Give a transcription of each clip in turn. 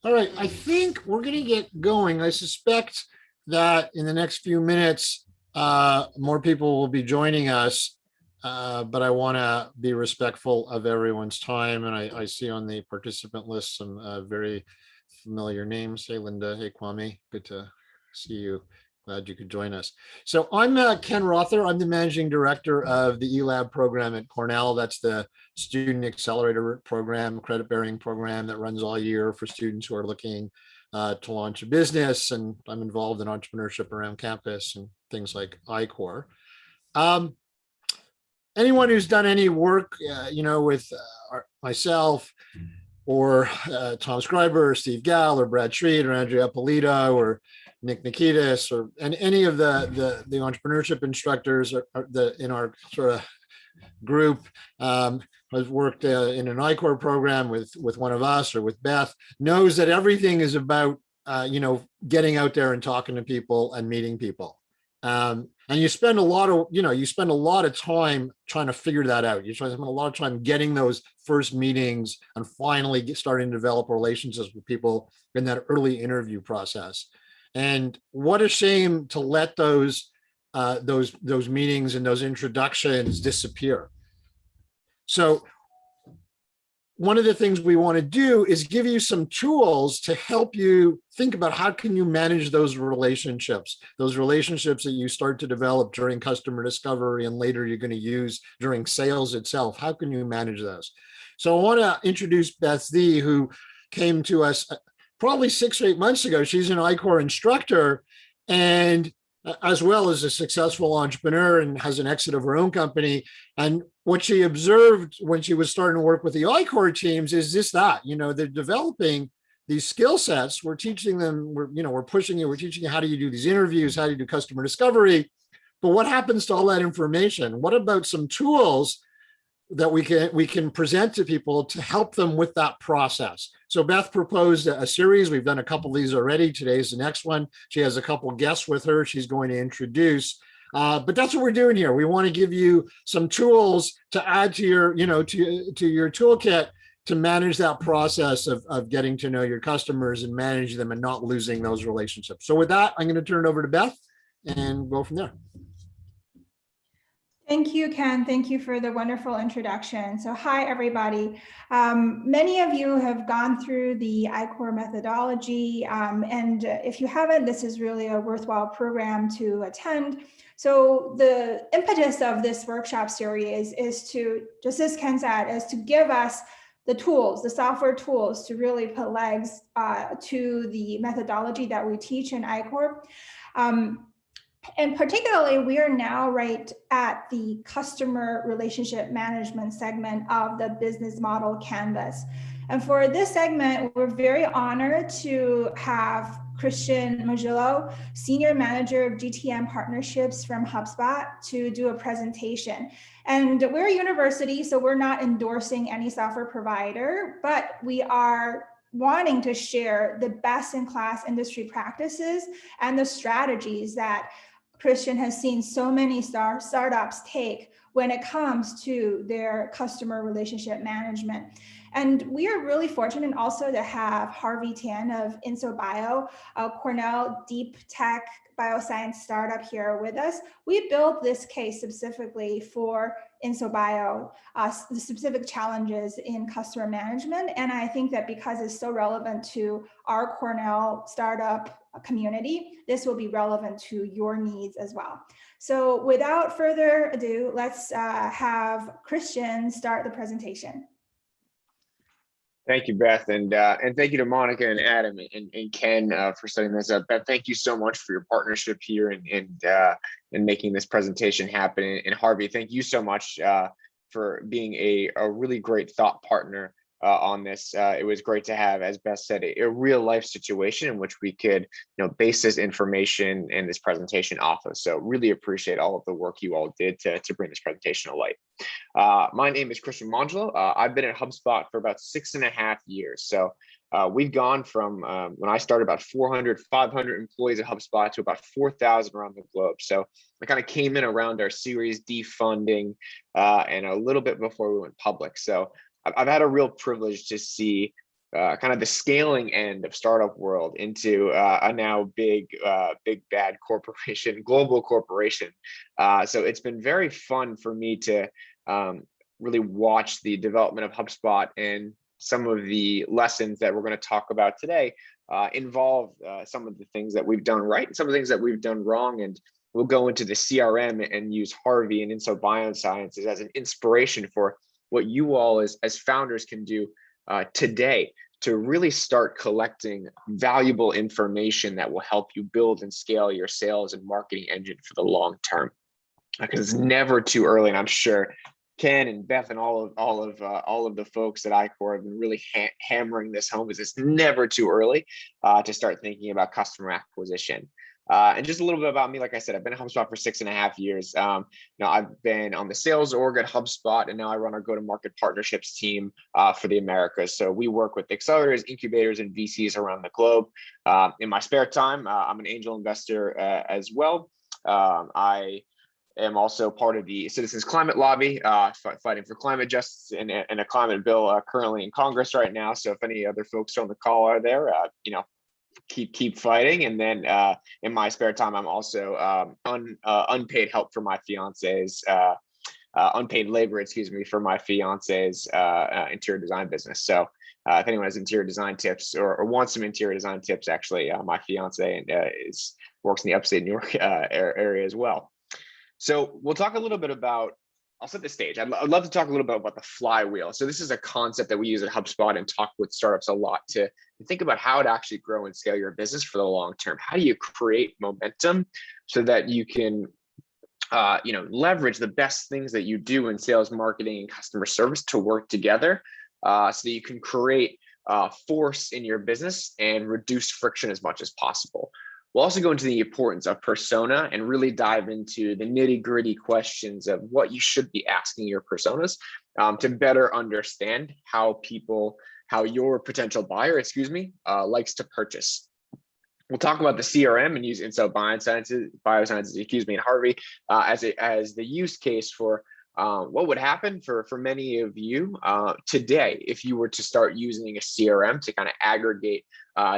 All right, I think we're going to get going. I suspect that in the next few minutes, more people will be joining us, but I want to be respectful of everyone's time. And I see on the participant list some very familiar names. Hey, Linda. Hey, Kwame. Good to see you. Glad you could join us. So I'm Ken Rother. I'm the managing director of the eLab program at Cornell. That's the student accelerator program, credit bearing program that runs all year for students who are looking to launch a business. And I'm involved in entrepreneurship around campus and things like I-Corps. Anyone who's done any work, with myself or Tom Schreiber, or Steve Gall, or Brad Schreed, or Andrea Polita, or Nick Nikitas, and any of the entrepreneurship instructors in our sort of group has worked in an I-Corps program with one of us or with Beth, knows that everything is about getting out there and talking to people and meeting people. And you spend a lot of time trying to figure that out. You spend a lot of time getting those first meetings and finally starting to develop relationships with people in that early interview process. And what a shame to let those meetings and those introductions disappear. So one of the things we want to do is give you some tools to help you think about how can you manage those relationships that you start to develop during customer discovery and later you're going to use during sales itself. How can you manage those? So I want to introduce Beth Xie, who came to us probably 6 or 8 months ago. She's an I-Corps instructor and as well as a successful entrepreneur and has an exit of her own company. And what she observed when she was starting to work with the I-Corps teams is they're developing these skill sets. We're teaching them, we're pushing you, we're teaching you how do you do these interviews, how do you do customer discovery, but what happens to all that information? What about some tools that we can present to people to help them with that process? So Beth proposed a series. We've done a couple of these already. Today's the next one. She has a couple of guests with her she's going to introduce. But that's what we're doing here. We want to give you some tools to add to your, to your toolkit to manage that process of getting to know your customers and manage them and not losing those relationships. So with that, I'm going to turn it over to Beth and go from there. Thank you, Ken. Thank you for the wonderful introduction. So hi, everybody. Many of you have gone through the I-Corps methodology, and if you haven't, this is really a worthwhile program to attend. So the impetus of this workshop series is to, just as Ken said, is to give us the tools, the software tools to really put legs to the methodology that we teach in I-Corps. And particularly, we are now right at the customer relationship management segment of the business model canvas. And for this segment, we're very honored to have Christian Magillo, Senior Manager of GTM Partnerships from HubSpot, to do a presentation. And we're a university, so we're not endorsing any software provider, but we are wanting to share the best-in-class industry practices and the strategies that Christian has seen so many startups take when it comes to their customer relationship management. And we are really fortunate also to have Harvey Tan of Inso Bio, a Cornell deep tech bioscience startup here with us. We built this case specifically for Inso Bio, the specific challenges in customer management. And I think that because it's so relevant to our Cornell startup community, this will be relevant to your needs as well. So without further ado, let's have Christian start the presentation. Thank you, Beth, and thank you to Monica and Adam and Ken for setting this up. Beth, thank you so much for your partnership here and making this presentation happen. And Harvey, thank you so much for being a really great thought partner on this. It was great to have, as Beth said, a real life situation in which we could, base this information and this presentation off of. So really appreciate all of the work you all did to bring this presentation to light. My name is Christian Mangelo. I've been at HubSpot for about 6.5 years. So we've gone from when I started about 400, 500 employees at HubSpot to about 4,000 around the globe. So I kind of came in around our Series D funding and a little bit before we went public. So I've had a real privilege to see kind of the scaling end of startup world into a now big bad corporation, global corporation. So it's been very fun for me to really watch the development of HubSpot, and some of the lessons that we're going to talk about today involve some of the things that we've done right and some of the things that we've done wrong. And we'll go into the CRM and use Harvey and Inso Biosciences as an inspiration for what you all as founders can do today to really start collecting valuable information that will help you build and scale your sales and marketing engine for the long term. Because it's never too early, and I'm sure Ken and Beth and all of the folks at I-Corps have been really hammering this home, is it's never too early to start thinking about customer acquisition. And just a little bit about me, like I said, I've been at HubSpot for 6.5 years. I've been on the sales org at HubSpot, and now I run our go-to-market partnerships team for the Americas. So we work with accelerators, incubators, and VCs around the globe. In my spare time, I'm an angel investor as well. I am also part of the Citizens Climate Lobby, fighting for climate justice and a climate bill currently in Congress right now. So if any other folks on the call are there, keep fighting. And then in my spare time, I'm also unpaid help for my fiance's unpaid labor, for my fiance's interior design business. So if anyone has interior design tips or wants some interior design tips, actually, my fiance works in the upstate New York area as well. So we'll talk a little bit about, I'll set the stage. I'd love to talk a little bit about the flywheel. So this is a concept that we use at HubSpot and talk with startups a lot to think about how to actually grow and scale your business for the long term. How do you create momentum so that you can leverage the best things that you do in sales, marketing, and customer service to work together so that you can create force in your business and reduce friction as much as possible. We'll also go into the importance of persona and really dive into the nitty-gritty questions of what you should be asking your personas to better understand how your potential buyer, likes to purchase. We'll talk about the CRM and use Inso Biosciences, and Harvey as the use case for what would happen for many of you today if you were to start using a CRM to kind of aggregate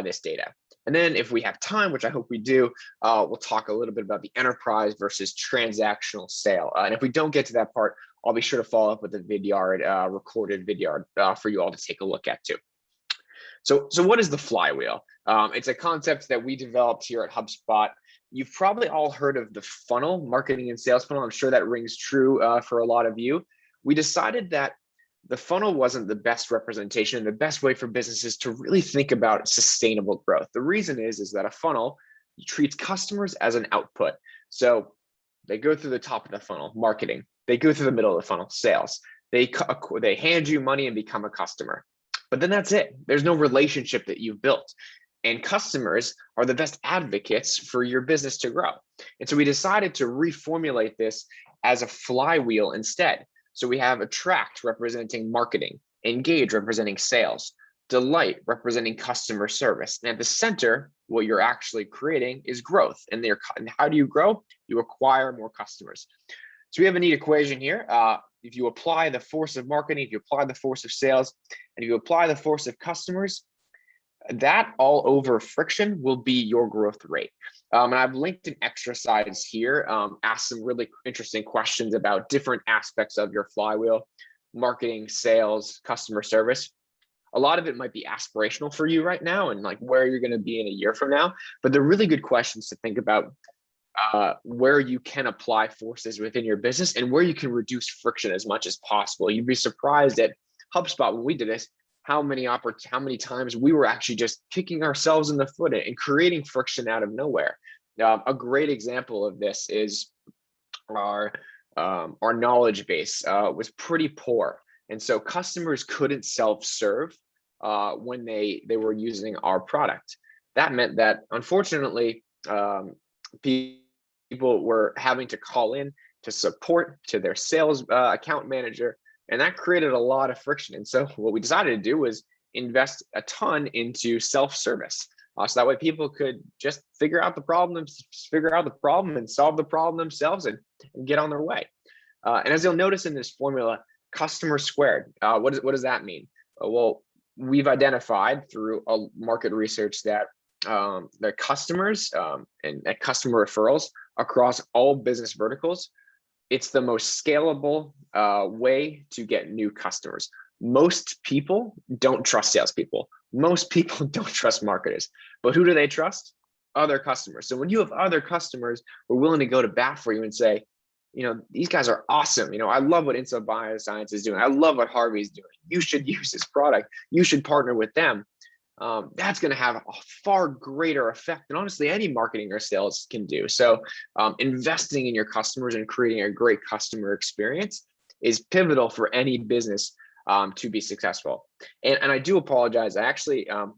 this data. And then if we have time, which I hope we do, we'll talk a little bit about the enterprise versus transactional sale. And if we don't get to that part, I'll be sure to follow up with a vidyard, recorded vidyard for you all to take a look at too. So what is the flywheel? It's a concept that we developed here at HubSpot. You've probably all heard of the funnel, marketing and sales funnel. I'm sure that rings true for a lot of you. We decided that the funnel wasn't the best representation and the best way for businesses to really think about sustainable growth. The reason is that a funnel treats customers as an output. So they go through the top of the funnel, marketing. They go through the middle of the funnel, sales. They hand you money and become a customer. But then that's it. There's no relationship that you've built. And customers are the best advocates for your business to grow. And so we decided to reformulate this as a flywheel instead. So we have attract representing marketing, engage representing sales, delight representing customer service. And at the center, what you're actually creating is growth. And how do you grow? You acquire more customers. So we have a neat equation here. If you apply the force of marketing, if you apply the force of sales, and if you apply the force of customers, that all over friction will be your growth rate. And I've linked an exercise here, asked some really interesting questions about different aspects of your flywheel, marketing, sales, customer service. A lot of it might be aspirational for you right now and like where you're going to be in a year from now, but they're really good questions to think about where you can apply forces within your business and where you can reduce friction as much as possible. You'd be surprised at HubSpot when we did this, how many times we were actually just kicking ourselves in the foot and creating friction out of nowhere. A great example of this is our knowledge base was pretty poor. And so customers couldn't self-serve when they were using our product. That meant that, unfortunately, people were having to call in to support, to their sales account manager, and that created a lot of friction. And so what we decided to do was invest a ton into self-service. So that way people could just figure out the problem and solve the problem themselves and get on their way. And as you'll notice in this formula, customer squared, what does that mean? Well, we've identified through a market research that the customers and customer referrals across all business verticals, it's the most scalable way to get new customers. Most people don't trust salespeople. Most people don't trust marketers, but who do they trust? Other customers. So when you have other customers who are willing to go to bat for you and say, these guys are awesome. I love what Inso Biosciences is doing. I love what Harvey's doing. You should use this product. You should partner with them. That's going to have a far greater effect than honestly any marketing or sales can do. So investing in your customers and creating a great customer experience is pivotal for any business to be successful. And I do apologize. I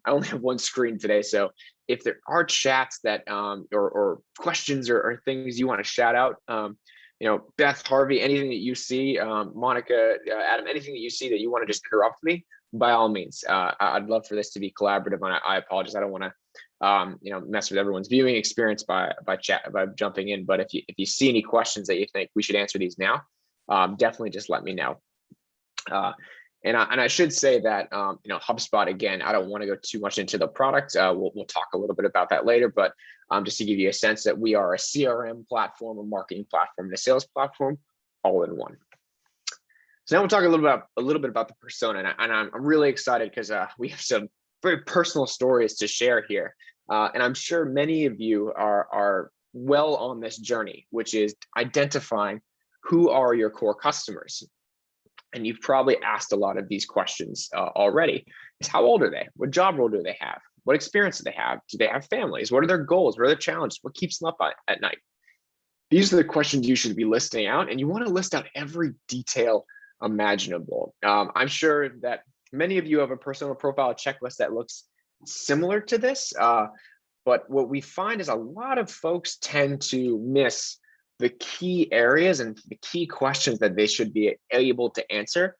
only have one screen today. So if there are chats that or questions or things you want to shout out, Beth, Harvey, anything that you see, Monica, Adam, anything that you see that you want to just interrupt me, by all means. I'd love for this to be collaborative, and I apologize. I don't want to, mess with everyone's viewing experience by jumping in. But if you see any questions that you think we should answer these now, definitely just let me know. And I should say that HubSpot, again, I don't want to go too much into the product. We'll talk a little bit about that later, but just to give you a sense that we are a CRM platform, a marketing platform, and a sales platform, all in one. So now we'll talk a little bit about the persona, and I'm really excited because we have some very personal stories to share here, and I'm sure many of you are well on this journey, which is identifying who are your core customers. And you've probably asked a lot of these questions already. Is how old are they? What job role do they have? What experience do they have? Do they have families? What are their goals? What are their challenges? What keeps them up at night? These are the questions you should be listing out, and you want to list out every detail imaginable. I'm sure that many of you have a personal profile checklist that looks similar to this, but what we find is a lot of folks tend to miss the key areas and the key questions that they should be able to answer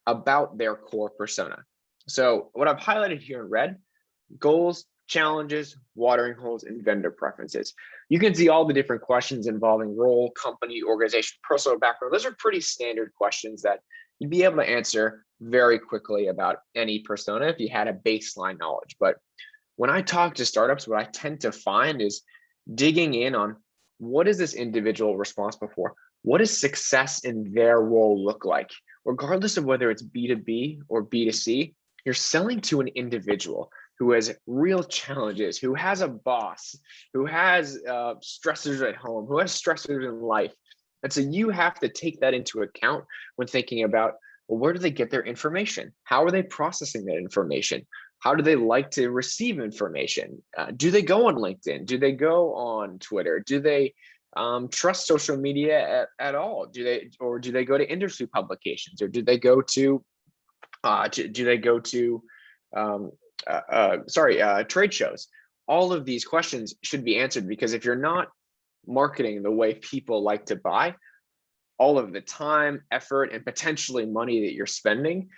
about their core persona. So what I've highlighted here in red: goals, challenges, watering holes, and vendor preferences. You can see all the different questions involving role, company, organization, personal background. Those are pretty standard questions that you'd be able to answer very quickly about any persona if you had a baseline knowledge. But when I talk to startups, what I tend to find is digging in on what is this individual responsible for? What does success in their role look like? Regardless of whether it's B2B or B2C, you're selling to an individual who has real challenges, who has a boss, who has stressors at home, who has stressors in life. And so you have to take that into account when thinking about, well, where do they get their information? How are they processing that information? How do they like to receive information? Do they go on LinkedIn? Do they go on Twitter? Do they trust social media at all? Do they go to industry publications, or do they go to trade shows? All of these questions should be answered, because if you're not marketing the way people like to buy, all of the time, effort, and potentially money that you're spending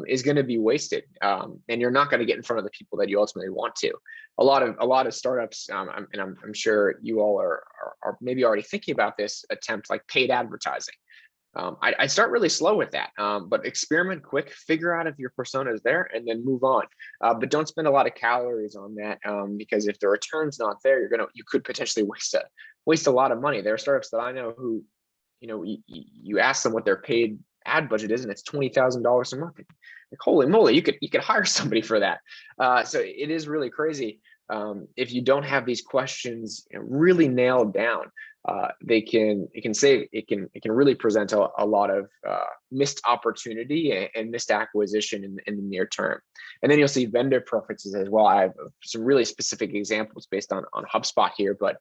is going to be wasted, and you're not going to get in front of the people that you ultimately want to. A lot of startups, and I'm sure you all are maybe already thinking about this attempt, like paid advertising. I start really slow with that, but experiment quick, figure out if your persona is there, and then move on. But don't spend a lot of calories on that, because if the return's not there, you could potentially waste a lot of money. There are startups that I know who, you ask them what their paid ad budget is, and it's $20,000 a month. Like, holy moly, you could hire somebody for that. So it is really crazy. If you don't have these questions really nailed down, it can really present a lot of missed opportunity and missed acquisition in the near term. And then you'll see vendor preferences as well. I have some really specific examples based on HubSpot here, but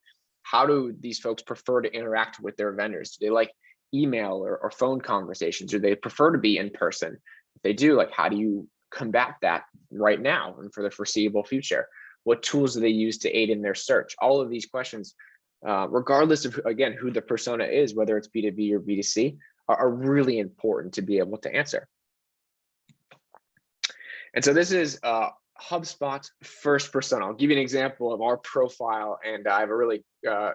how do these folks prefer to interact with their vendors? Do they like email or phone conversations? Do they prefer to be in person? If they do, like, how do you combat that right now and for the foreseeable future? What tools do they use to aid in their search? All of these questions, regardless of, again, who the persona is, whether it's B2B or B2C, are really important to be able to answer. And so this is HubSpot's first persona. I'll give you an example of our profile, and I have a really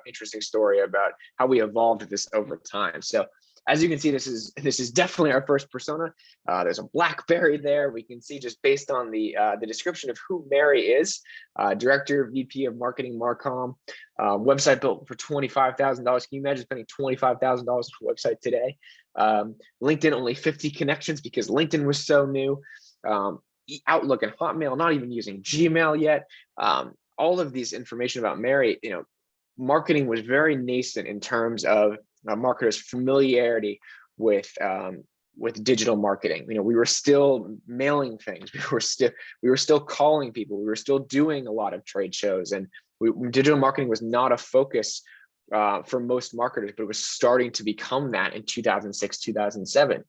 interesting story about how we evolved this over time. So as you can see, this is definitely our first persona. There's a BlackBerry there. We can see just based on the description of who Mary is, Director, VP of Marketing, Marcom, website built for $25,000. Can you imagine spending $25,000 on a website today? LinkedIn, only 50 connections because LinkedIn was so new. Outlook and Hotmail, not even using Gmail yet. All of these information about Mary, marketing was very nascent in terms of marketers' familiarity with digital marketing. We were still mailing things. We were still calling people. We were still doing a lot of trade shows, and digital marketing was not a focus for most marketers, but it was starting to become that in 2006, 2007.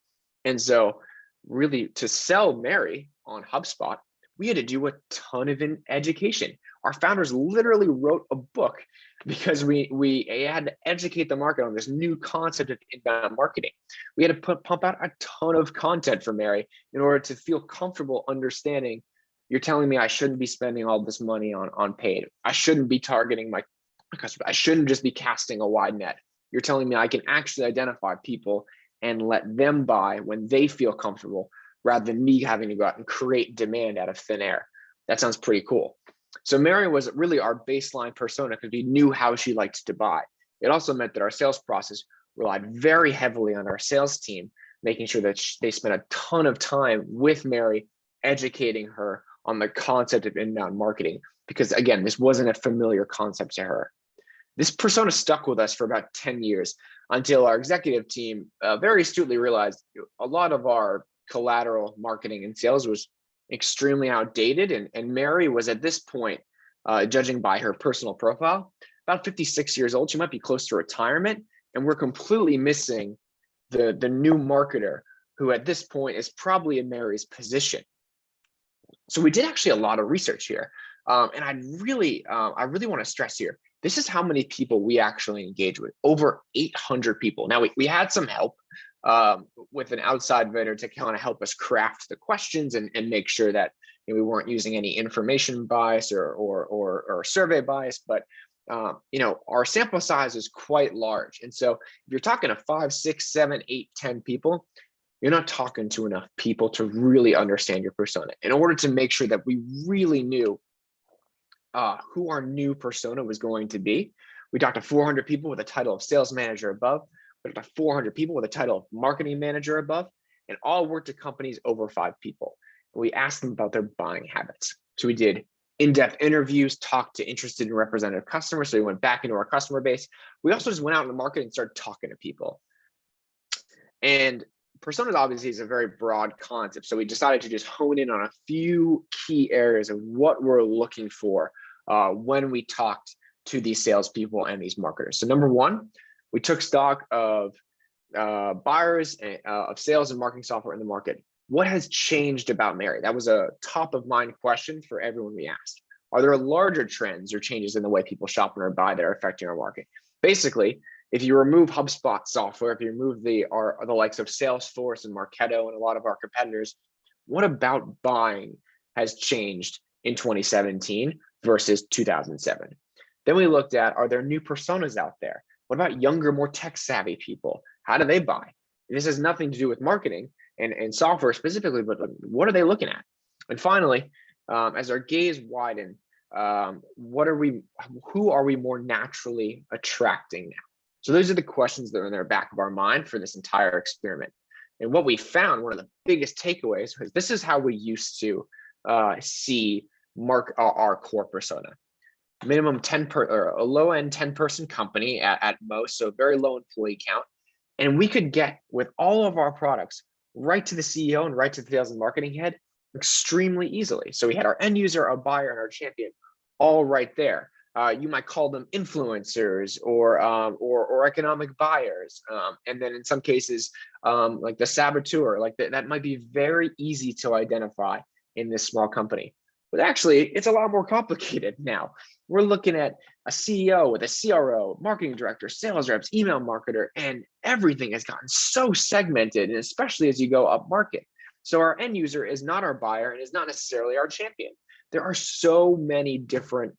And so really, to sell Mary on HubSpot, we had to do a ton of education. Our founders literally wrote a book because we had to educate the market on this new concept of inbound marketing. We had to pump out a ton of content for Mary in order to feel comfortable understanding, you're telling me I shouldn't be spending all this money on paid. I shouldn't be targeting my customer. I shouldn't just be casting a wide net. You're telling me I can actually identify people and let them buy when they feel comfortable, rather than me having to go out and create demand out of thin air. That sounds pretty cool. So Mary was really our baseline persona because we knew how she liked to buy. It also meant that our sales process relied very heavily on our sales team, making sure that they spent a ton of time with Mary, educating her on the concept of inbound marketing, because again, this wasn't a familiar concept to her. This persona stuck with us for about 10 years until our executive team very astutely realized a lot of our collateral marketing and sales was extremely outdated. And Mary was at this point, judging by her personal profile, about 56 years old. She might be close to retirement. And we're completely missing the new marketer who at this point is probably in Mary's position. So we did actually a lot of research here. And I really want to stress here, this is how many people we actually engage with, over 800 people. Now we had some help with an outside vendor to kind of help us craft the questions and make sure that we weren't using any information bias or survey bias, but our sample size is quite large. And so if you're talking to 5, 6, 7, 8, 10 people, you're not talking to enough people to really understand your persona. In order to make sure that we really knew who our new persona was going to be, we talked to 400 people with a title of sales manager above. We talked to 400 people with a title of marketing manager above, and all worked at companies over 5 people. We asked them about their buying habits. So we did in-depth interviews, talked to interested and representative customers. So we went back into our customer base. We also just went out in the market and started talking to people. And personas obviously is a very broad concept. So we decided to just hone in on a few key areas of what we're looking for when we talked to these salespeople and these marketers. So number one, we took stock of buyers of sales and marketing software in the market. What has changed about Mary? That was a top of mind question for everyone we asked. Are there larger trends or changes in the way people shop and or buy that are affecting our market? Basically, if you remove HubSpot software, if you remove the likes of Salesforce and Marketo and a lot of our competitors, what about buying has changed in 2017 versus 2007? Then we looked at, are there new personas out there? What about younger, more tech savvy people? How do they buy? And this has nothing to do with marketing and software specifically, but what are they looking at? And finally, as our gaze widen, who are we more naturally attracting now? So those are the questions that are in the back of our mind for this entire experiment. And what we found, one of the biggest takeaways, was this is how we used to see our core persona. Minimum 10 or a low end 10 person company at most, so very low employee count. And we could get with all of our products right to the CEO and right to the sales and marketing head extremely easily. So we had our end user, our buyer, and our champion all right there. You might call them influencers or economic buyers. And then in some cases, like the saboteur, like that might be very easy to identify in this small company. But actually, it's a lot more complicated now. We're looking at a CEO with a CRO, marketing director, sales reps, email marketer, and everything has gotten so segmented, and especially as you go up market. So our end user is not our buyer and is not necessarily our champion. There are so many different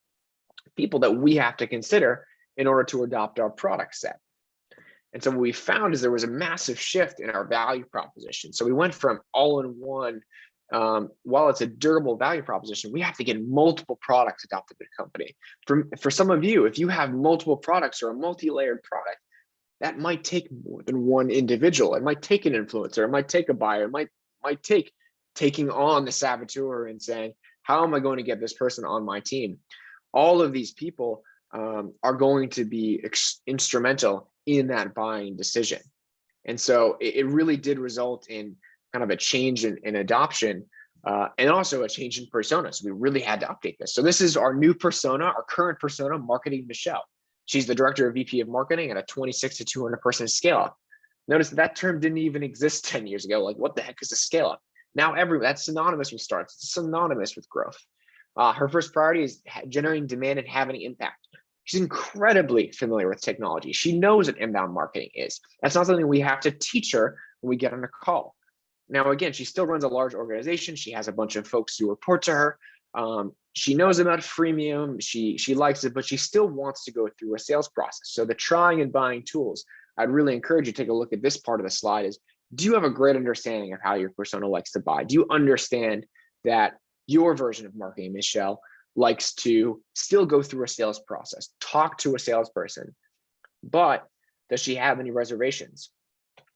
people that we have to consider in order to adopt our product set. And so what we found is there was a massive shift in our value proposition. So we went from all-in-one, while it's a durable value proposition, we have to get multiple products adopted by the company. For some of you, if you have multiple products or a multi-layered product, that might take more than one individual. It might take an influencer, it might take a buyer, it might take taking on the saboteur and saying, how am I going to get this person on my team? All of these people are going to be instrumental in that buying decision. And so it really did result in kind of a change in adoption and also a change in persona. So we really had to update this. So this is our new persona, our current persona, Marketing Michelle. She's the director of VP of marketing at a 26 to 200 person scale up. Notice that term didn't even exist 10 years ago. Like, what the heck is a scale up? Now that's synonymous with starts. It's synonymous with growth. Her first priority is generating demand and having an impact. She's incredibly familiar with technology. She knows what inbound marketing is. That's not something we have to teach her when we get on a call. Now, again, she still runs a large organization. She has a bunch of folks who report to her. She knows about freemium. She likes it, but she still wants to go through a sales process. So the trying and buying tools, I'd really encourage you to take a look at this part of the slide is, do you have a great understanding of how your persona likes to buy? Do you understand that your version of Marketing Michelle likes to still go through a sales process, talk to a salesperson, but does she have any reservations?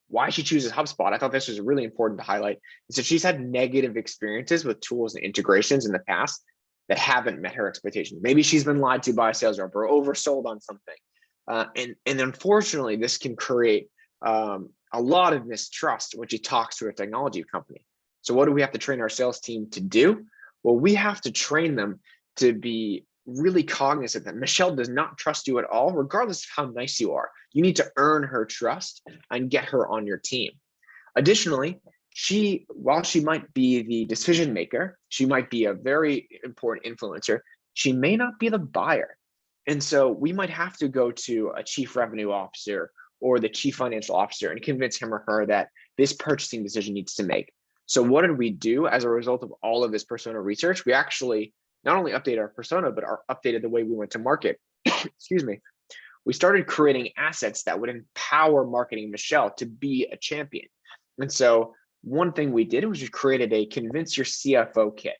Why she chooses HubSpot, I thought this was really important to highlight, is that she's had negative experiences with tools and integrations in the past that haven't met her expectations. Maybe she's been lied to by a sales rep or oversold on something. And unfortunately, this can create a lot of mistrust when she talks to a technology company. So what do we have to train our sales team to do? Well, we have to train them to be really cognizant that Michelle does not trust you at all, regardless of how nice you are. You need to earn her trust and get her on your team. Additionally, while she might be the decision maker, she might be a very important influencer, she may not be the buyer. And so we might have to go to a chief revenue officer or the chief financial officer and convince him or her that this purchasing decision needs to make. So what did we do as a result of all of this persona research? We actually not only updated our persona, but updated the way we went to market. Excuse me. We started creating assets that would empower Marketing Michelle to be a champion. And so one thing we did was we created a Convince Your CFO kit.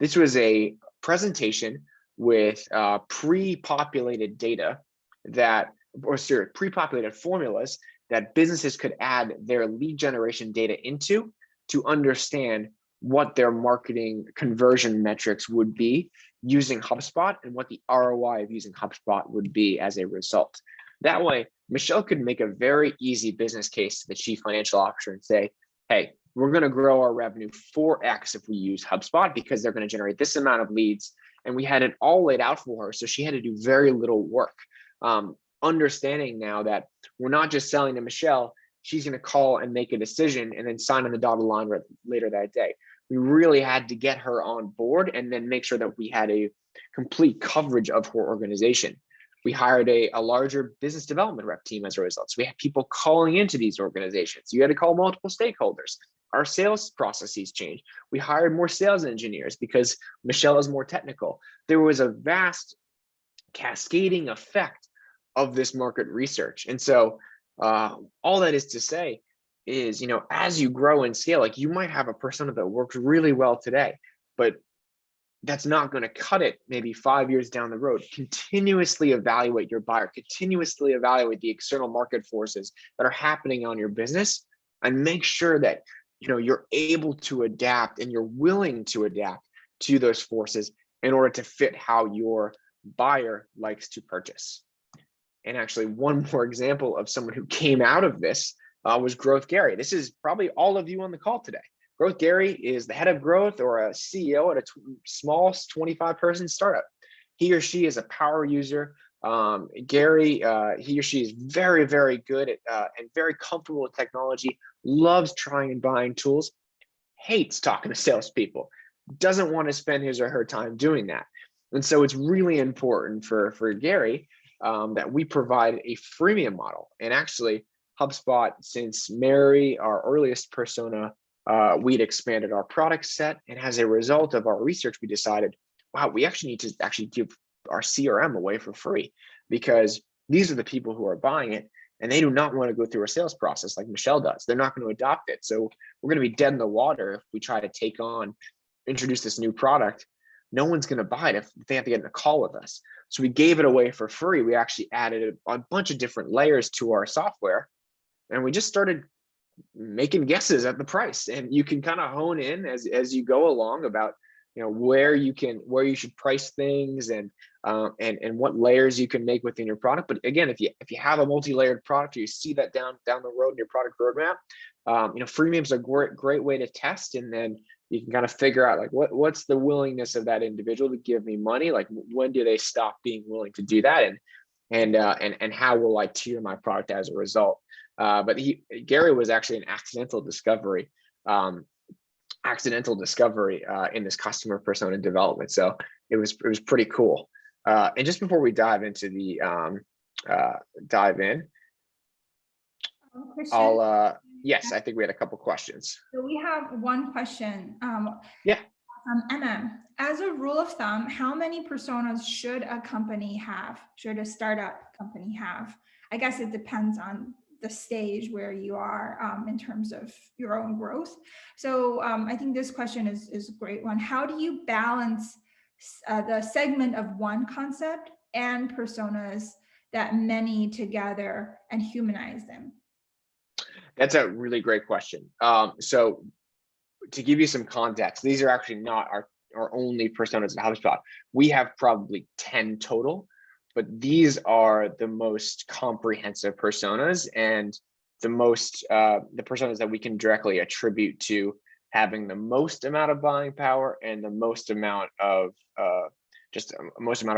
This was a presentation with pre-populated data pre-populated formulas that businesses could add their lead generation data into to understand what their marketing conversion metrics would be using HubSpot and what the ROI of using HubSpot would be as a result. That way, Michelle could make a very easy business case to the chief financial officer and say, hey, we're going to grow our revenue 4x if we use HubSpot because they're going to generate this amount of leads. And we had it all laid out for her. So she had to do very little work. Understanding now that we're not just selling to Michelle, she's going to call and make a decision and then sign on the dotted line later that day. We really had to get her on board and then make sure that we had a complete coverage of her organization. We hired a larger business development rep team as a result. So we had people calling into these organizations. You had to call multiple stakeholders. Our sales processes changed. We hired more sales engineers because Michelle is more technical. There was a vast cascading effect of this market research. And so all that is to say is, as you grow and scale, like you might have a persona that works really well today, but that's not going to cut it maybe 5 years down the road. Continuously evaluate your buyer, continuously evaluate the external market forces that are happening on your business, and make sure that you're able to adapt and you're willing to adapt to those forces in order to fit how your buyer likes to purchase. And actually, one more example of someone who came out of this was Growth Gary. This is probably all of you on the call today. Growth Gary is the head of growth or a CEO at a small 25-person startup. He or she is a power user. Gary, he or she is very, very good at and very comfortable with technology, loves trying and buying tools, hates talking to salespeople, doesn't want to spend his or her time doing that. And so it's really important for Gary that we provide a freemium model. And actually, HubSpot, since Mary, our earliest persona, we'd expanded our product set. And as a result of our research, we decided, wow, we actually need to give our CRM away for free because these are the people who are buying it. and they do not want to go through a sales process like Michelle does. They're not going to adopt it. So we're going to be dead in the water if we try to introduce this new product. No one's going to buy it if they have to get in a call with us. So we gave it away for free. We actually added a bunch of different layers to our software, and we just started making guesses at the price. And you can kind of hone in as you go along about, you know, where you should price things and what layers you can make within your product. But again, if you have a multi-layered product, or you see that down the road in your product roadmap, you know, freemium is a great way to test, and then you can kind of figure out like what's the willingness of that individual to give me money. Like, when do they stop being willing to do that, and how will I tier my product as a result? But Gary was actually an accidental discovery in this customer persona development. So it was pretty cool. And just before we dive into the yes, I think we had a couple questions. So we have one question. Yeah. From as a rule of thumb, how many personas should a company have? Should a startup company have? I guess it depends on the stage where you are in terms of your own growth. So I think this question is a great one. How do you balance the segment of one concept and personas that many together and humanize them? That's a really great question. So to give you some context, these are actually not our only personas at HubSpot. We have probably 10 total, but these are the most comprehensive personas, and the personas that we can directly attribute to having the most amount of buying power and the most amount of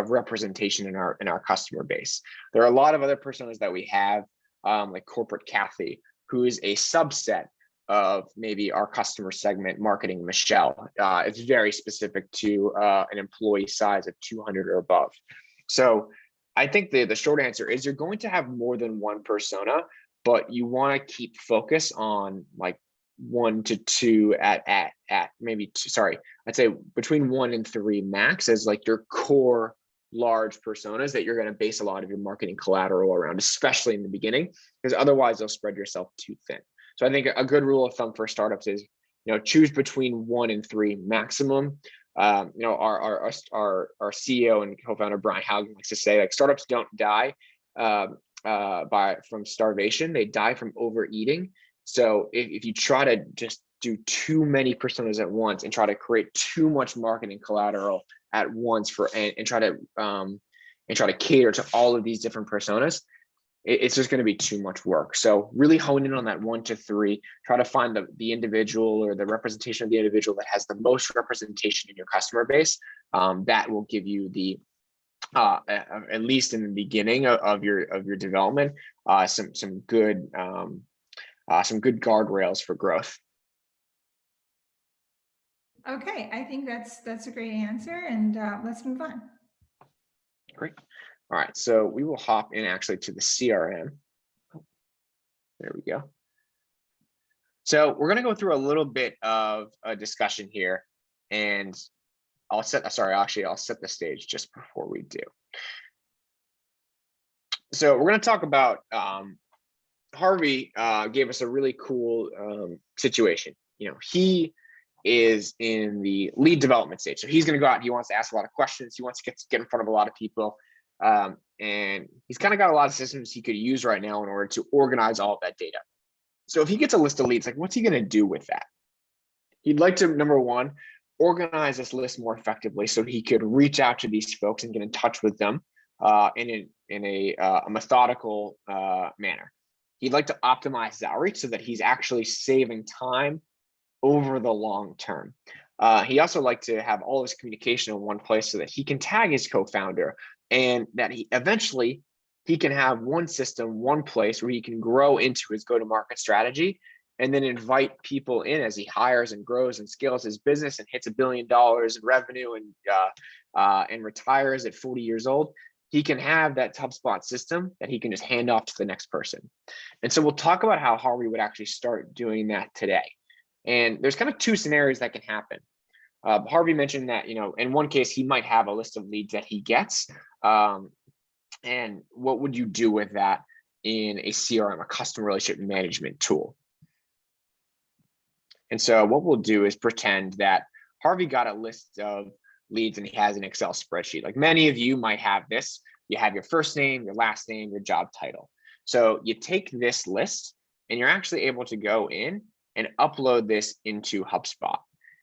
representation in our customer base. There are a lot of other personas that we have, like Corporate Kathy, who is a subset of maybe our customer segment marketing Michelle. It's very specific to an employee size of 200 or above. So I think the short answer is you're going to have more than one persona, but you want to keep focus on like 1 to 2 at maybe two, sorry, I'd say between 1 and 3 max as like your core large personas that you're going to base a lot of your marketing collateral around, especially in the beginning, because otherwise you'll spread yourself too thin. So I think a good rule of thumb for startups is, you know, choose between 1 and 3 maximum. You know, our CEO and co-founder Brian Haugen likes to say, like, startups don't die from starvation; they die from overeating. So if you try to just do too many personas at once and try to create too much marketing collateral at once and try to cater to all of these different personas, it's just going to be too much work. So really hone in on that 1 to 3, try to find the individual or the representation of the individual that has the most representation in your customer base. That will give you the, at least in the beginning of your development, some good guardrails for growth. Okay, I think that's a great answer, and let's move on. Great. All right, so we will hop in actually to the CRM. There we go. So we're going to go through a little bit of a discussion here, and I'll set the stage just before we do. So we're going to talk about Harvey gave us a really cool situation. You know, he is in the lead development stage, so he's going to go out. He wants to ask a lot of questions. He wants to get in front of a lot of people. And he's kind of got a lot of systems he could use right now in order to organize all of that data. So if he gets a list of leads, like, what's he going to do with that? He'd like to, number one, organize this list more effectively so he could reach out to these folks and get in touch with them in a methodical manner. He'd like to optimize his outreach so that he's actually saving time over the long term. He also like to have all his communication in one place so that he can tag his co-founder, and that he eventually can have one system, one place where he can grow into his go-to-market strategy, and then invite people in as he hires and grows and scales his business and hits $1 billion in revenue and retires at 40 years old. He can have that HubSpot system that he can just hand off to the next person. And so we'll talk about how Harvey would actually start doing that today. And there's kind of 2 scenarios that can happen. Harvey mentioned that, you know, in one case, he might have a list of leads that he gets. And what would you do with that? in a CRM, a customer relationship management tool. And so what we'll do is pretend that Harvey got a list of leads and he has an Excel spreadsheet. Like many of you might have this. You have your first name, your last name, your job title. So you take this list and you're actually able to go in and upload this into HubSpot.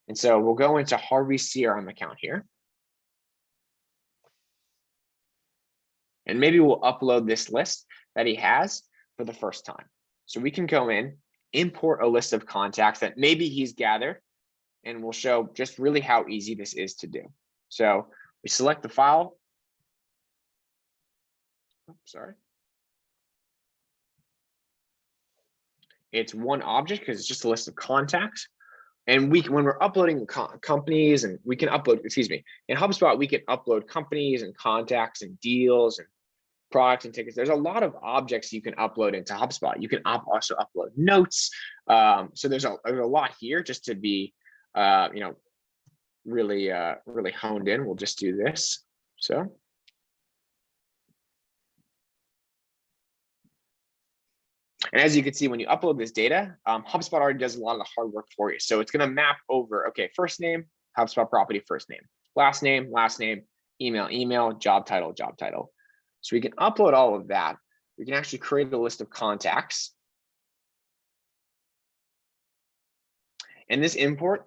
And so we'll go into Harvey's CRM account here. And maybe we'll upload this list that he has for the first time. So we can go in, import a list of contacts that maybe he's gathered, and we'll show just really how easy this is to do. So we select the file. Oh, sorry. It's one object because it's just a list of contacts. And when we're uploading companies, and we can upload, in HubSpot, we can upload companies and contacts and deals and products and tickets. There's a lot of objects you can upload into HubSpot. You can also upload notes. So there's a lot here just to be, really honed in. We'll just do this. So. And as you can see, when you upload this data, HubSpot already does a lot of the hard work for you. So it's going to map over, okay, first name, HubSpot property, first name, last name, email, job title. So we can upload all of that. We can actually create a list of contacts. And this import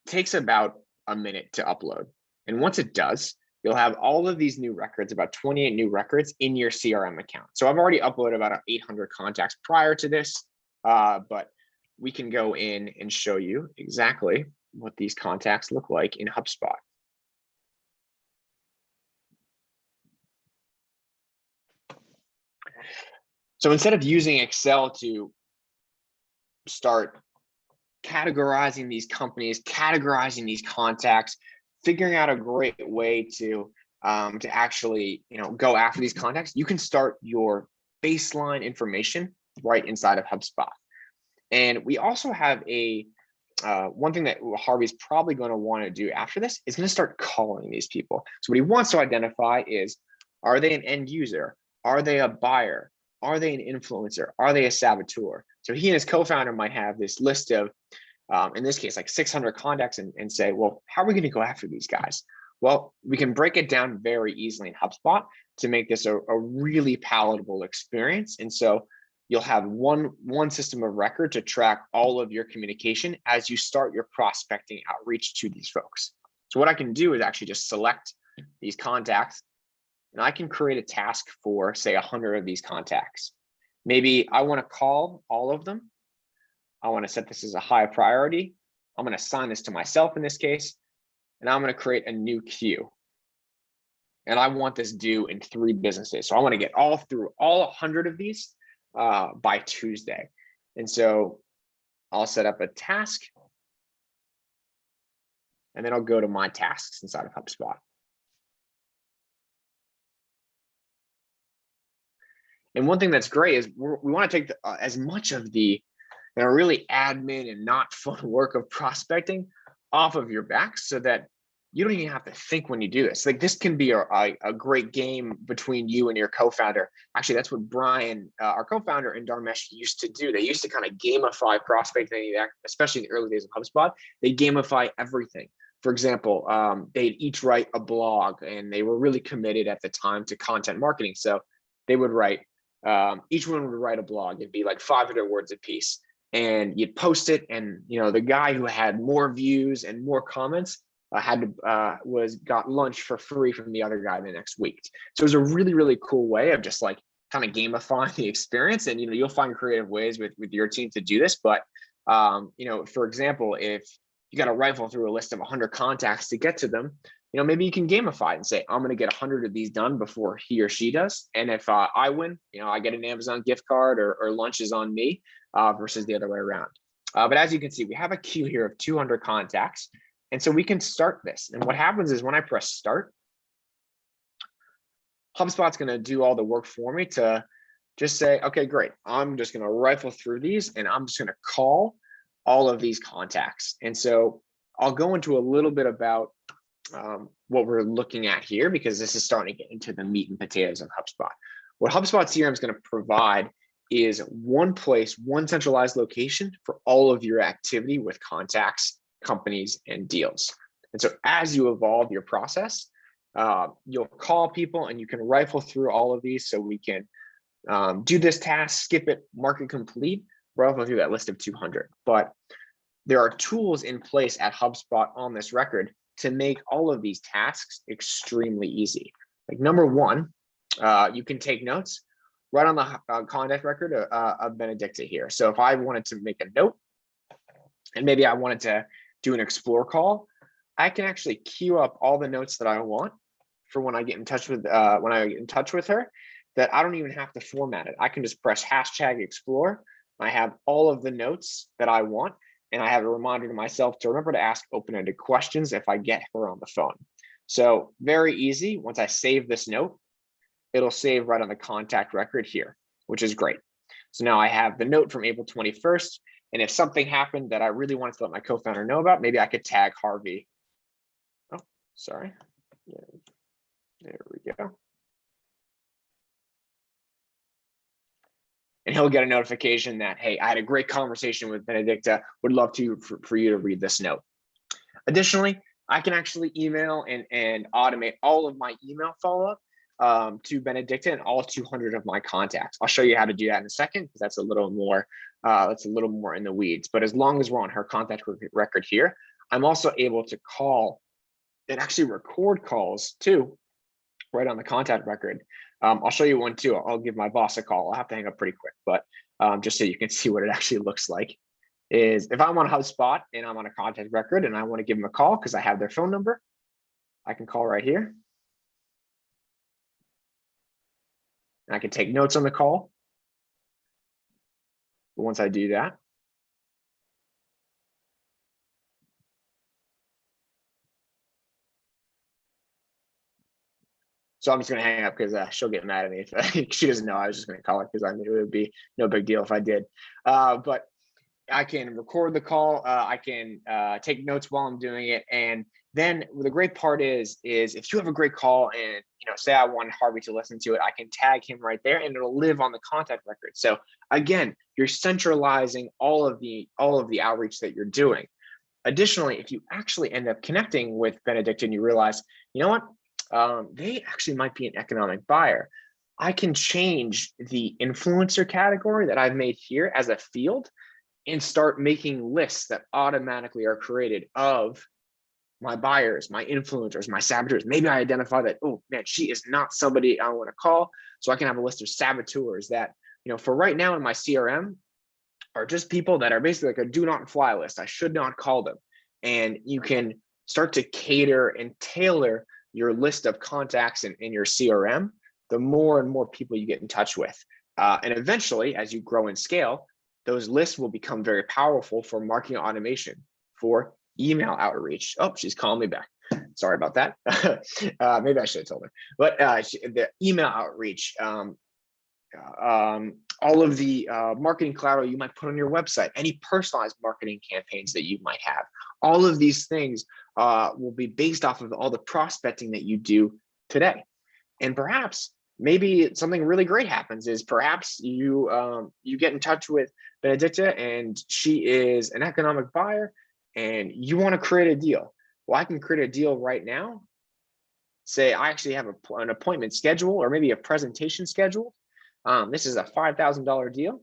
takes about a minute to upload. And once it does, you'll have all of these new records, about 28 new records in your CRM account. So I've already uploaded about 800 contacts prior to this, but we can go in and show you exactly what these contacts look like in HubSpot. So instead of using Excel to start categorizing these companies, categorizing these contacts, figuring out a great way to actually go after these contacts, you can start your baseline information right inside of HubSpot. And we also have a one thing that Harvey's probably going to want to do after this is going to start calling these people. So what he wants to identify is, are they an end user? Are they a buyer? Are they an influencer? Are they a saboteur? So he and his co-founder might have this list of, in this case, like 600 contacts and say, well, how are we going to go after these guys? Well, we can break it down very easily in HubSpot to make this a really palatable experience. And so you'll have one system of record to track all of your communication as you start your prospecting outreach to these folks. So what I can do is actually just select these contacts, and I can create a task for, say, 100 of these contacts. Maybe I want to call all of them. I want to set this as a high priority. I'm going to assign this to myself in this case, and I'm going to create a new queue. And I want this due in 3 business days. So I want to get through all 100 of these by Tuesday. And so I'll set up a task, and then I'll go to my tasks inside of HubSpot. And one thing that's great is we want to take as much of the really admin and not fun work of prospecting off of your back, so that you don't even have to think when you do this. Like, this can be a great game between you and your co-founder. Actually, that's what Brian, our co-founder, and Dharmesh used to do. They used to kind of gamify prospecting, especially in the early days of HubSpot. They gamify everything. For example, they'd each write a blog, and they were really committed at the time to content marketing. So they would write, each one would write a blog. It'd be like 500 words a piece, and you'd post it. And the guy who had more views and more comments got lunch for free from the other guy the next week. So it was a really, really cool way of just like kind of gamifying the experience. And you'll find creative ways with your team to do this. But for example, if you got to rifle through a list of 100 contacts to get to them, maybe you can gamify it and say, I'm going to get 100 of these done before he or she does. And if I win, I get an Amazon gift card or lunch is on me versus the other way around. But as you can see, we have a queue here of 200 contacts. And so we can start this. And what happens is when I press start, HubSpot's going to do all the work for me to just say, okay, great. I'm just going to rifle through these, and I'm just going to call all of these contacts. And so I'll go into a little bit about what we're looking at here, because this is starting to get into the meat and potatoes of HubSpot. What HubSpot CRM is going to provide is one place, one centralized location for all of your activity with contacts, companies, and deals. And so as you evolve your process, you'll call people and you can rifle through all of these so we can do this task, skip it, mark it complete, rifle through that list of 200. But there are tools in place at HubSpot on this record to make all of these tasks extremely easy. Like number one, you can take notes right on the contact record of Benedicta here. So if I wanted to make a note and maybe I wanted to do an explore call, I can actually queue up all the notes that I want for when I get in touch with her, that I don't even have to format it. I can just press #explore. I have all of the notes that I want, and I have a reminder to myself to remember to ask open-ended questions if I get her on the phone. So very easy. Once I save this note, it'll save right on the contact record here, which is great. So now I have the note from April 21st. And if something happened that I really wanted to let my co-founder know about, maybe I could tag Harvey. Oh, sorry. Yeah, there we go. And he'll get a notification that, hey, I had a great conversation with Benedicta. Would love for you to read this note. Additionally, I can actually email and automate all of my email follow-up to Benedicta and all 200 of my contacts. I'll show you how to do that in a second, because that's a little more in the weeds. But as long as we're on her contact record here, I'm also able to call and actually record calls too, right on the contact record. I'll show you one too. I'll give my boss a call. I'll have to hang up pretty quick, but just so you can see what it actually looks like. Is if I'm on HubSpot and I'm on a contact record and I want to give them a call because I have their phone number, I can call right here. And I can take notes on the call. But once I do that, so I'm just going to hang up because she'll get mad at me if she doesn't know I was just going to call her, because I knew it would be no big deal if I did. But I can record the call. I can take notes while I'm doing it. And then the great part is if you have a great call and, say I want Harvey to listen to it, I can tag him right there and it'll live on the contact record. So again, you're centralizing all of the outreach that you're doing. Additionally, if you actually end up connecting with Benedicta and you realize, you know what, they actually might be an economic buyer, I can change the influencer category that I've made here as a field and start making lists that automatically are created of my buyers, my influencers, my saboteurs. Maybe I identify that, oh man, she is not somebody I want to call. So I can have a list of saboteurs that, for right now in my CRM are just people that are basically like a do not fly list. I should not call them. And you can start to cater and tailor your list of contacts in your CRM, the more and more people you get in touch with. And eventually, as you grow and scale, those lists will become very powerful for marketing automation, for email outreach. Oh, she's calling me back. Sorry about that. Maybe I should have told her. But the email outreach, all of the marketing collateral you might put on your website, any personalized marketing campaigns that you might have, all of these things will be based off of all the prospecting that you do today. And perhaps maybe something really great happens is perhaps you get in touch with Benedicta and she is an economic buyer and you want to create a deal. Well, I can create a deal right now. Say I actually have an appointment scheduled or maybe a presentation scheduled. This is a $5,000 deal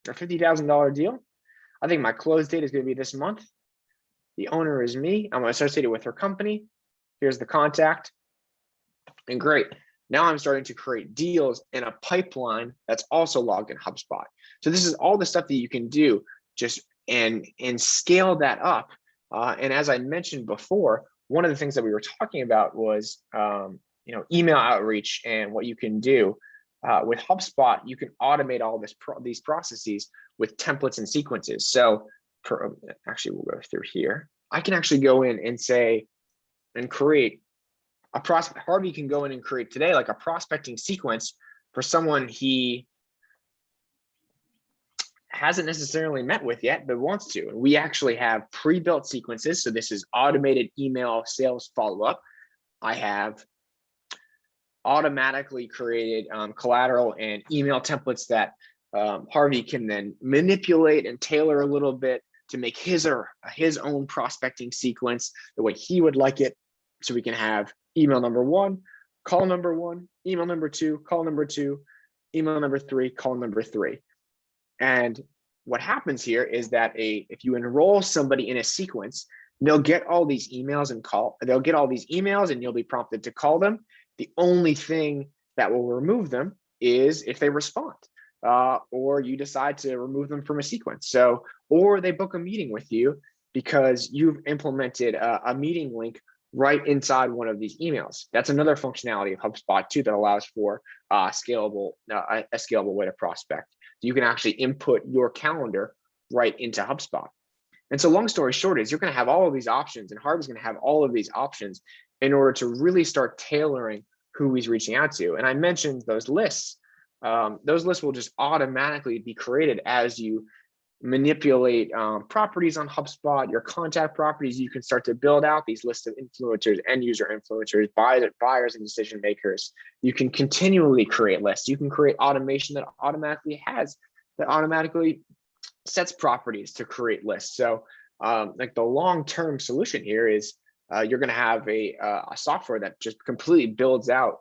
or $50,000 deal. I think my close date is going to be this month. The owner is me. I'm associated with her company. Here's the contact. And great. Now I'm starting to create deals in a pipeline that's also logged in HubSpot. So this is all the stuff that you can do just and scale that up. And as I mentioned before, one of the things that we were talking about was email outreach and what you can do. With HubSpot, you can automate all these processes with templates and sequences. So actually, we'll go through here. I can actually go in and say, and create a prospect. Harvey can go in and create today, like a prospecting sequence for someone he hasn't necessarily met with yet, but wants to. And we actually have pre-built sequences. So this is automated email sales follow-up. I have automatically created collateral and email templates that Harvey can then manipulate and tailor a little bit to make his own prospecting sequence the way he would like it. So we can have email number 1, call number 1, email number 2, call number 2, email number 3, call number 3. And what happens here is that if you enroll somebody in a sequence, they'll get all these emails and you'll be prompted to call them. The only thing that will remove them is if they respond, or you decide to remove them from a sequence. So, or they book a meeting with you because you've implemented a meeting link right inside one of these emails. That's another functionality of HubSpot too that allows for a scalable way to prospect. You can actually input your calendar right into HubSpot. And so long story short is you're going to have all of these options, and Harvey's going to have all of these options in order to really start tailoring who he's reaching out to. And I mentioned those lists. Those lists will just automatically be created as you manipulate properties on HubSpot, your contact properties. You can start to build out these lists of influencers, end user influencers, buyers and decision makers. You can continually create lists. You can create automation that automatically sets properties to create lists. So like the long-term solution here is you're going to have a software that just completely builds out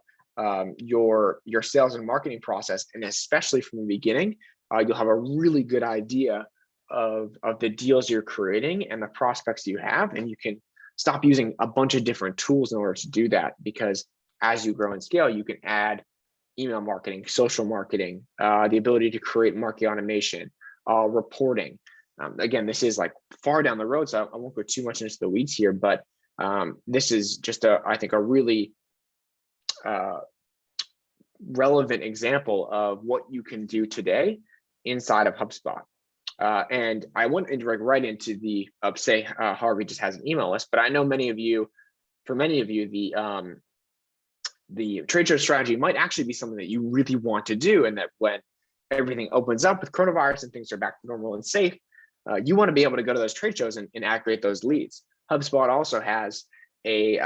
your sales and marketing process. And especially from the beginning, you'll have a really good idea of the deals you're creating and the prospects you have. And you can stop using a bunch of different tools in order to do that, because as you grow and scale, you can add email marketing, social marketing, the ability to create marketing automation, reporting. Again, this is like far down the road, so I won't go too much into the weeds here, but this is just I think a really relevant example of what you can do today inside of HubSpot. And I went right into the say Harvey just has an email list, but I know for many of you, the trade show strategy might actually be something that you really want to do, and that when everything opens up with coronavirus and things are back to normal and safe, you want to be able to go to those trade shows and aggregate those leads. HubSpot also has a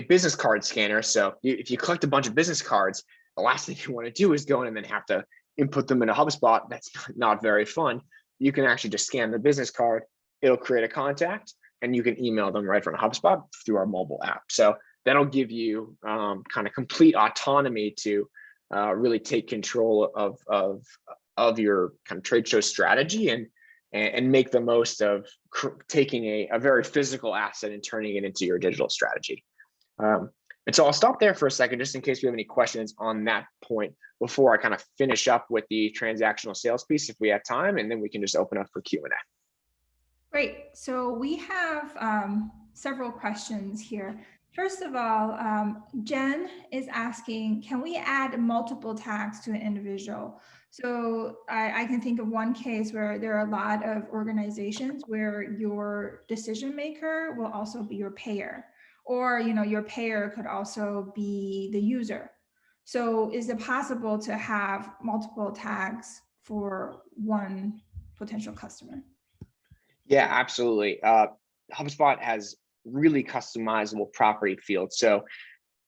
business card scanner. So if you collect a bunch of business cards, the last thing you want to do is go in and then have to input them into HubSpot. That's not very fun. You can actually just scan the business card. It'll create a contact, and you can email them right from HubSpot through our mobile app. So that'll give you kind of complete autonomy to really take control of your kind of trade show strategy and make the most of taking a very physical asset and turning it into your digital strategy. And so I'll stop there for a second, just in case we have any questions on that point before I kind of finish up with the transactional sales piece, if we have time, and then we can just open up for Q&A. Great. So we have several questions here. First of all, Jen is asking, can we add multiple tags to an individual? So I can think of one case where there are a lot of organizations where your decision maker will also be your payer, or your payer could also be the user. So is it possible to have multiple tags for one potential customer? Yeah, absolutely. HubSpot has really customizable property fields. So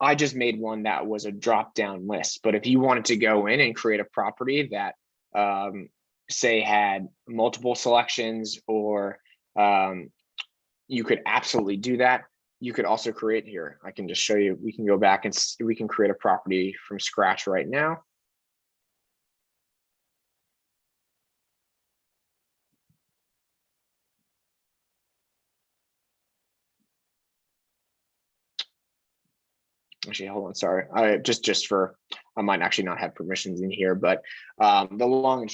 I just made one that was a drop-down list, but if you wanted to go in and create a property that say had multiple selections, or you could absolutely do that. You could also create here. I can just show you, we can go back and we can create a property from scratch right now. Actually, hold on, sorry. I might actually not have permissions in here, but the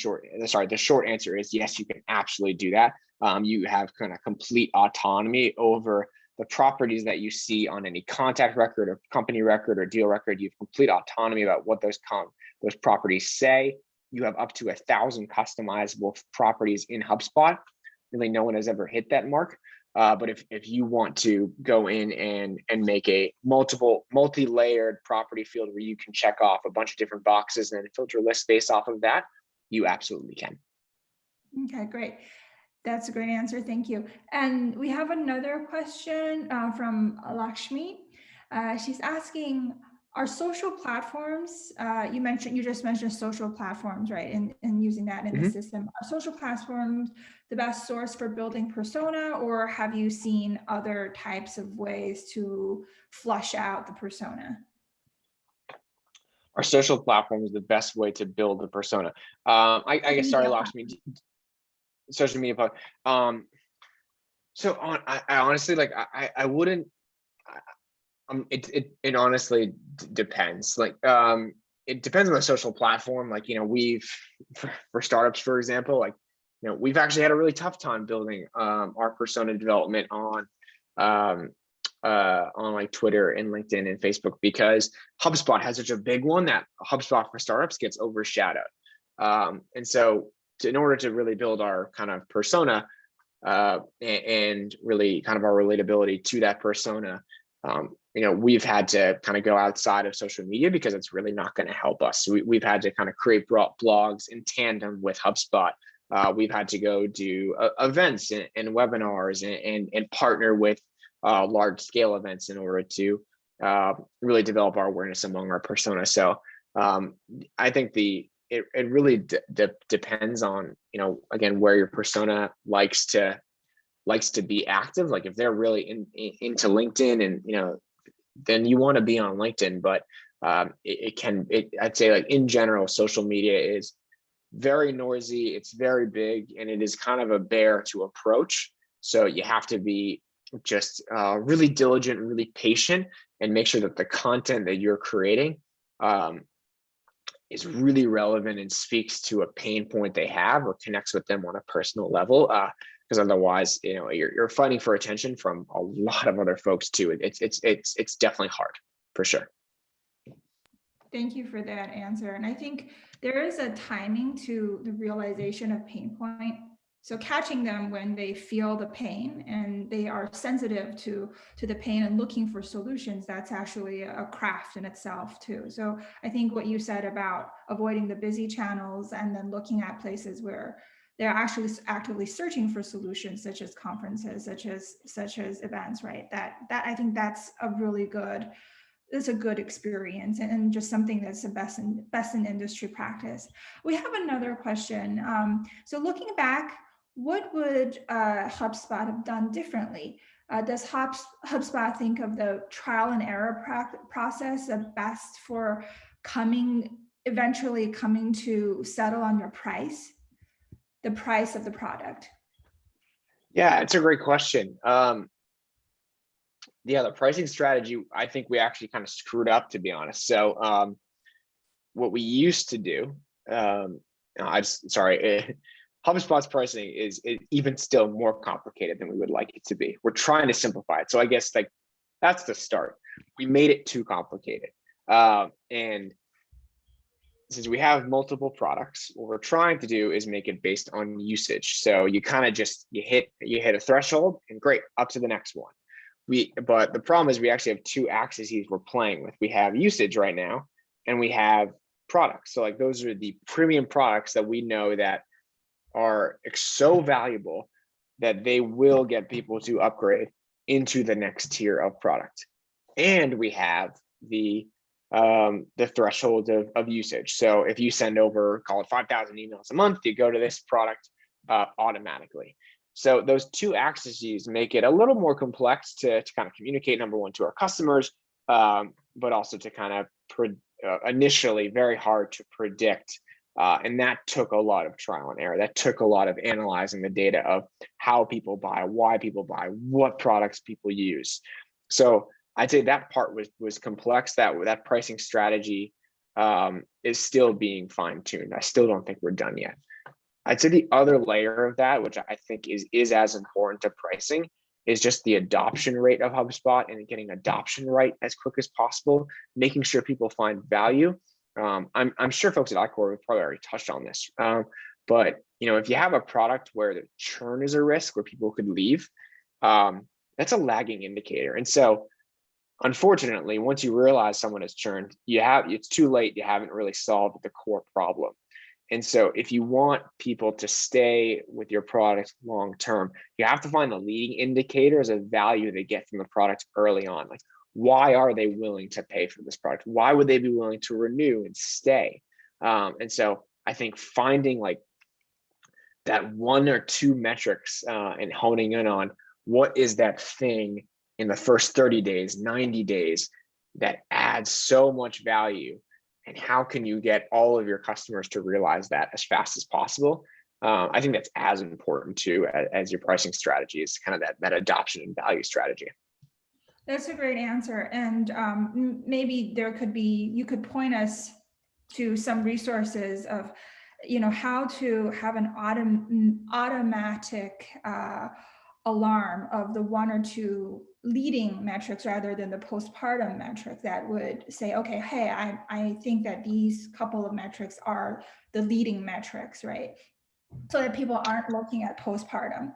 short answer is yes, you can absolutely do that. You have kind of complete autonomy over the properties that you see on any contact record or company record or deal record. You have complete autonomy about what those properties say. You have up to 1,000 customizable properties in HubSpot. Really, no one has ever hit that mark. But if you want to go in and make a multi-layered property field where you can check off a bunch of different boxes and then filter lists based off of that, you absolutely can. Okay, great. That's a great answer. Thank you. And we have another question from Lakshmi. She's asking, Are social platforms, you just mentioned social platforms, right? And using that in the system. Are social platforms the best source for building persona, or have you seen other types of ways to flush out the persona? Our social platform is the best way to build a persona. I guess, sorry, Lakshmi, social media platform. I honestly, like, I wouldn't, it honestly depends. Like, it depends on the social platform. Like, for startups, for example, like, we've actually had a really tough time building our persona development on like Twitter and LinkedIn and Facebook, because HubSpot has such a big one that HubSpot for startups gets overshadowed. And so in order to really build our kind of persona and really kind of our relatability to that persona, we've had to kind of go outside of social media, because it's really not going to help us. We've had to kind of create blogs in tandem with HubSpot. We've had to go do events and webinars and partner with large scale events in order to really develop our awareness among our persona. So I think it really depends on, again, where your persona likes to be active. Like, if they're really into LinkedIn, and then you want to be on LinkedIn. But I'd say, like, in general, social media is very noisy, it's very big, and it is kind of a bear to approach. So you have to be just really diligent, really patient, and make sure that the content that you're creating is really relevant and speaks to a pain point they have, or connects with them on a personal level. Because otherwise, you're fighting for attention from a lot of other folks too. It's definitely hard, for sure. Thank you for that answer. And I think there is a timing to the realization of pain point. So catching them when they feel the pain and they are sensitive to the pain and looking for solutions, that's actually a craft in itself too. So I think what you said about avoiding the busy channels and then looking at places where they're actually actively searching for solutions, such as conferences, such as events, right? That I think that's a really good, it's a good experience, and just something that's the best in industry practice. We have another question. So looking back, what would HubSpot have done differently? Does HubSpot think of the trial and error process as best for eventually coming to settle on your price, the price of the product? Yeah, it's a great question. Yeah, the pricing strategy, I think we actually kind of screwed up, to be honest. So what we used to do, HubSpot's pricing is even still more complicated than we would like it to be. We're trying to simplify it. So I guess, like, that's the start. We made it too complicated. And since we have multiple products, what we're trying to do is make it based on usage. So you kind of just, you hit a threshold, and great, up to the next one. But the problem is we actually have two axes we're playing with. We have usage right now, and we have products. So, like, those are the premium products that we know that are so valuable that they will get people to upgrade into the next tier of product. And we have the threshold of usage. So if you send over, call it 5,000 emails a month, you go to this product automatically. So those two axes make it a little more complex to kind of communicate, number one, to our customers, but also to kind of initially very hard to predict. And that took a lot of trial and error. That took a lot of analyzing the data of how people buy, why people buy, what products people use. So I'd say that part was complex. That pricing strategy is still being fine-tuned. I still don't think we're done yet. I'd say the other layer of that, which I think is as important to pricing, is just the adoption rate of HubSpot and getting adoption right as quick as possible, making sure people find value. I'm sure folks at I-Corps have probably already touched on this, but if you have a product where the churn is a risk, where people could leave, that's a lagging indicator. And so, unfortunately, once you realize someone has churned, it's too late. You haven't really solved the core problem. And so if you want people to stay with your product long term, you have to find the leading indicators of value they get from the product early on. Like, why are they willing to pay for this product? Why would they be willing to renew and stay? And so I think finding like that 1 or 2 metrics and honing in on what is that thing in the first 30 days, 90 days that adds so much value, and how can you get all of your customers to realize that as fast as possible? I think that's as important too as your pricing strategy, is kind of that adoption and value strategy. That's a great answer. And maybe there could be, you could point us to some resources of, how to have an automatic alarm of the 1 or 2 leading metrics rather than the postpartum metric that would say, okay, hey, I think that these couple of metrics are the leading metrics, right? So that people aren't looking at postpartum.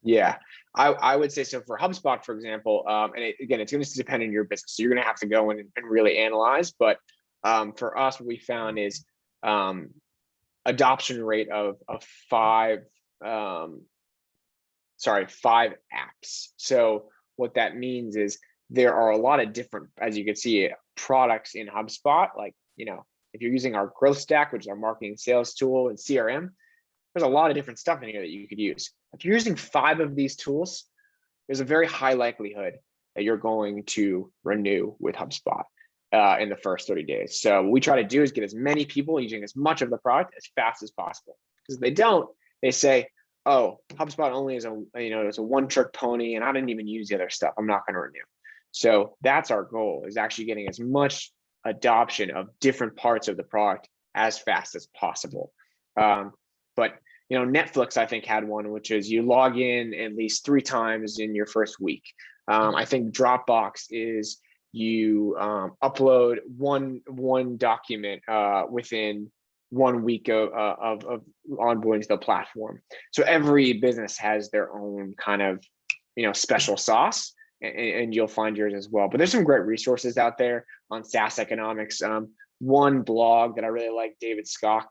Yeah, I would say so for HubSpot, for example, and again, it's going to depend on your business. So you're going to have to go in and really analyze. But for us, what we found is adoption rate of 5 apps. So what that means is there are a lot of different, as you can see, products in HubSpot. Like, if you're using our growth stack, which is our marketing sales tool, and CRM, there's a lot of different stuff in here that you could use. If you're using 5 of these tools, there's a very high likelihood that you're going to renew with HubSpot in the first 30 days. So what we try to do is get as many people using as much of the product as fast as possible. Because if they don't, they say, oh, HubSpot only is it's a one-trick pony, and I didn't even use the other stuff. I'm not going to renew. So that's our goal, is actually getting as much adoption of different parts of the product as fast as possible. But Netflix, I think, had one, which is you log in at least 3 times in your first week. I think Dropbox is you upload one document within 1 week of onboarding to the platform. So every business has their own kind of special sauce, and you'll find yours as well. But there's some great resources out there on SaaS economics. One blog that I really like, David Skok,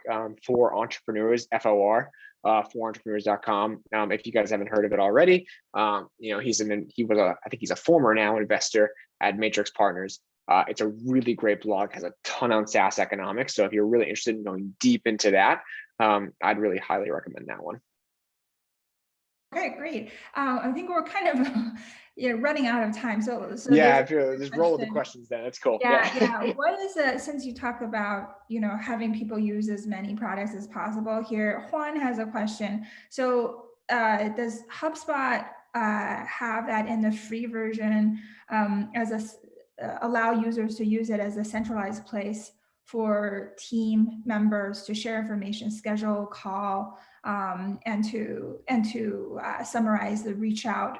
for entrepreneurs, FOR, forentrepreneurs.com. If you guys haven't heard of it already, I think he's a former now investor at Matrix Partners. It's a really great blog, has a ton on SaaS economics. So if you're really interested in going deep into that, I'd really highly recommend that one. Okay, great. I think we're kind of running out of time. So yeah, if you just roll with the questions, then that's cool. Yeah. What is since you talk about having people use as many products as possible here, Juan has a question. So does HubSpot have that in the free version allow users to use it as a centralized place for team members to share information, schedule, call, and to summarize the reach out,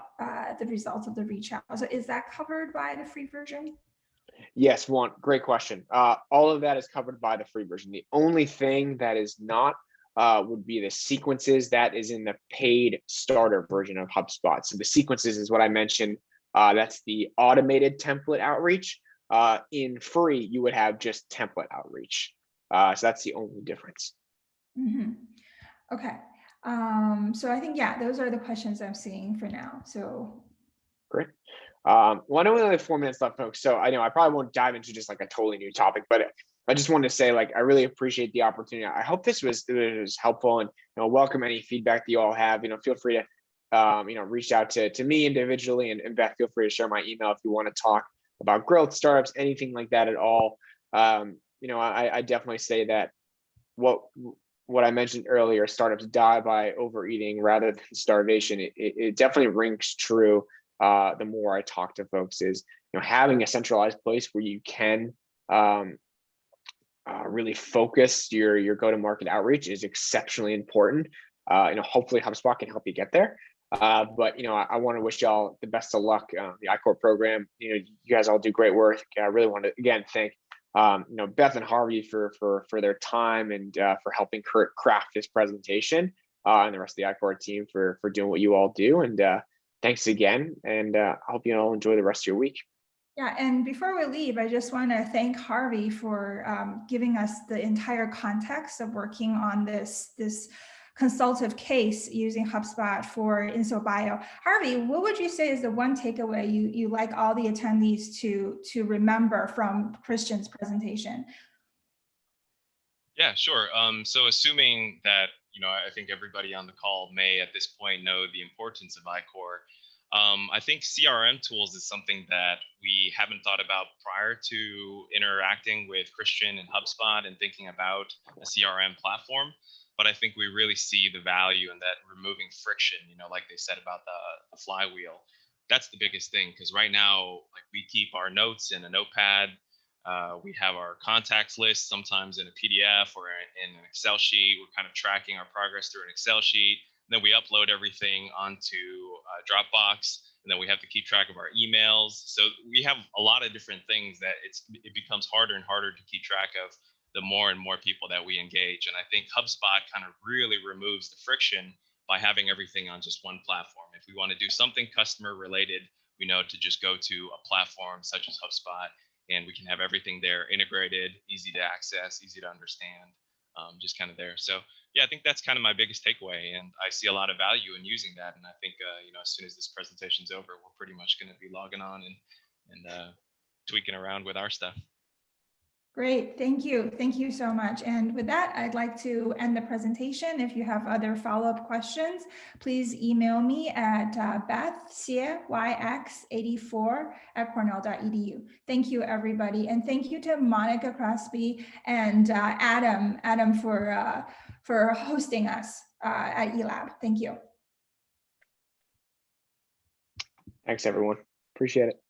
the results of the reach out? So is that covered by the free version? Yes, Juan, great question. All of that is covered by the free version. The only thing that is not would be the sequences. That is in the paid starter version of HubSpot. So the sequences is what I mentioned. That's the automated template outreach. In free, you would have just template outreach. So that's the only difference. Mm-hmm. Okay. So I think, those are the questions I'm seeing for now. So great. Well, I know we only have 4 minutes left, folks. So I know I probably won't dive into just like a totally new topic, but I just wanted to say, I really appreciate the opportunity. I hope this was helpful, and welcome any feedback that you all have. Feel free to reach out to me individually, and Beth, feel free to share my email if you want to talk about growth, startups, anything like that at all. I definitely say that what I mentioned earlier, startups die by overeating rather than starvation. It definitely rings true. The more I talk to folks, is having a centralized place where you can really focus your go-to-market outreach is exceptionally important. Hopefully HubSpot can help you get there. But I want to wish y'all the best of luck. The I-Corps program, you guys all do great work. I really want to again thank Beth and Harvey for their time and for helping craft this presentation, and the rest of the I-Corps team for doing what you all do. And thanks again, and I hope you all enjoy the rest of your week. Yeah, and before we leave, I just want to thank Harvey for giving us the entire context of working on this consultative case using HubSpot for Inso Bio. Harvey, what would you say is the one takeaway you like all the attendees to remember from Christian's presentation? Yeah, sure. So assuming that, I think everybody on the call may at this point know the importance of I-Corps. I think CRM tools is something that we haven't thought about prior to interacting with Christian and HubSpot and thinking about a CRM platform. But I think we really see the value in that removing friction, like they said about the flywheel. That's the biggest thing, because right now, like, we keep our notes in a notepad. We have our contacts list sometimes in a PDF or in an Excel sheet. We're kind of tracking our progress through an Excel sheet. Then we upload everything onto Dropbox, and then we have to keep track of our emails. So we have a lot of different things that it becomes harder and harder to keep track of the more and more people that we engage. And I think HubSpot kind of really removes the friction by having everything on just one platform. If we want to do something customer related, we know to just go to a platform such as HubSpot, and we can have everything there integrated, easy to access, easy to understand, just kind of there. So yeah, I think that's kind of my biggest takeaway, and I see a lot of value in using that. And I think as soon as this presentation's over, we're pretty much going to be logging on and tweaking around with our stuff. Great, thank you. Thank you so much. And with that, I'd like to end the presentation. If you have other follow-up questions, please email me at Beth Xie, YX84@cornell.edu. Thank you, everybody. And thank you to Monica Crosby and Adam for hosting us at eLab. Thank you. Thanks, everyone. Appreciate it.